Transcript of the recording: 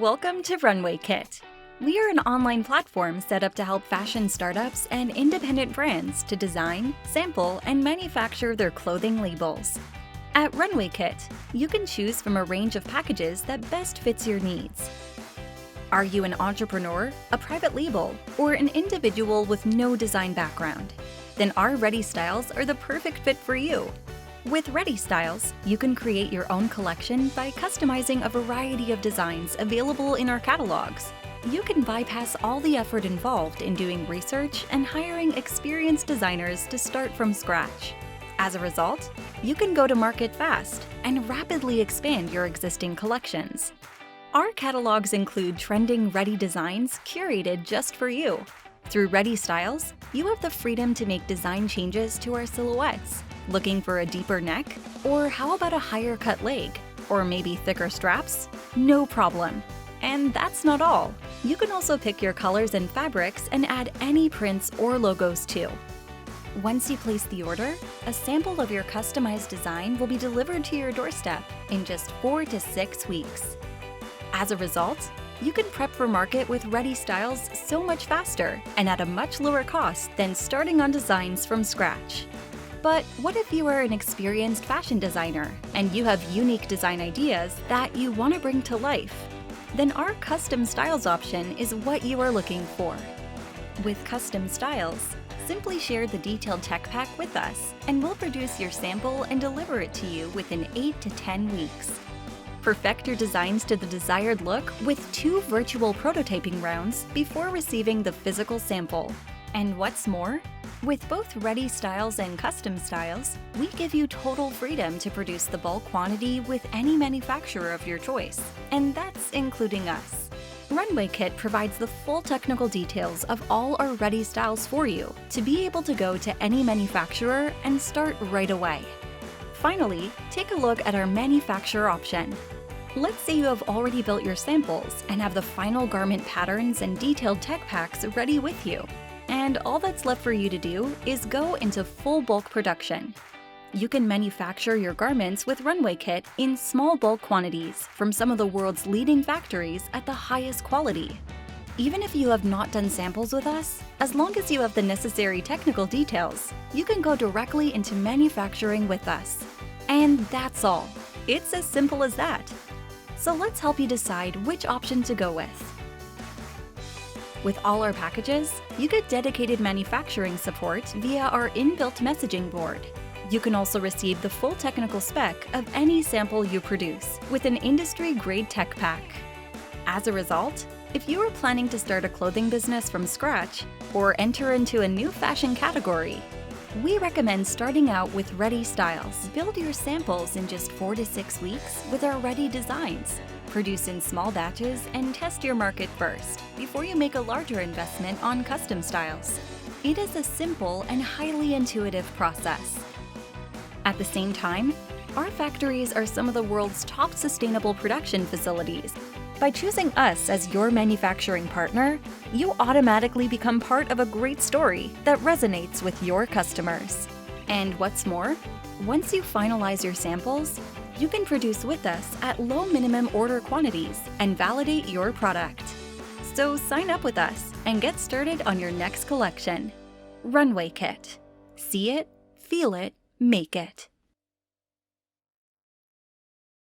Welcome to Runway Kit. We are an online platform set up to help fashion startups and independent brands to design, sample, and manufacture their clothing labels. At Runway Kit, you can choose from a range of packages that best fits your needs. Are you an entrepreneur, a private label, or an individual with no design background? Then our Ready Styles are the perfect fit for you. With Ready Styles, you can create your own collection by customizing a variety of designs available in our catalogs. You can bypass all the effort involved in doing research and hiring experienced designers to start from scratch. As a result, you can go to market fast and rapidly expand your existing collections. Our catalogs include trending ready designs curated just for you. Through Ready Styles, you have the freedom to make design changes to our silhouettes. Looking for a deeper neck? Or how about a higher cut leg? Or maybe thicker straps? No problem. And that's not all. You can also pick your colors and fabrics and add any prints or logos too. Once you place the order, a sample of your customized design will be delivered to your doorstep in just 4 to 6 weeks. As a result, you can prep for market with Ready Styles so much faster and at a much lower cost than starting on designs from scratch. But what if you are an experienced fashion designer and you have unique design ideas that you want to bring to life? Then our Custom Styles option is what you are looking for. With Custom Styles, simply share the detailed tech pack with us and we'll produce your sample and deliver it to you within 8 to 10 weeks. Perfect your designs to the desired look with 2 virtual prototyping rounds before receiving the physical sample. And what's more, with both Ready Styles and Custom Styles, we give you total freedom to produce the bulk quantity with any manufacturer of your choice, and that's including us. Runway Kit provides the full technical details of all our Ready Styles for you to be able to go to any manufacturer and start right away. Finally, take a look at our manufacturer option. Let's say you have already built your samples and have the final garment patterns and detailed tech packs ready with you. And all that's left for you to do is go into full bulk production. You can manufacture your garments with Runway Kit in small bulk quantities from some of the world's leading factories at the highest quality. Even if you have not done samples with us, as long as you have the necessary technical details, you can go directly into manufacturing with us. And that's all. It's as simple as that. So let's help you decide which option to go with. With all our packages, you get dedicated manufacturing support via our inbuilt messaging board. You can also receive the full technical spec of any sample you produce with an industry-grade tech pack. As a result, if you are planning to start a clothing business from scratch or enter into a new fashion category, we recommend starting out with Ready Styles. Build your samples in just 4 to 6 weeks with our Ready designs. Produce in small batches and test your market first before you make a larger investment on Custom Styles. It is a simple and highly intuitive process. At the same time, our factories are some of the world's top sustainable production facilities. By choosing us as your manufacturing partner, you automatically become part of a great story that resonates with your customers. And what's more, once you finalize your samples, you can produce with us at low minimum order quantities and validate your product. So sign up with us and get started on your next collection. Runway Kit. See it, feel it, make it.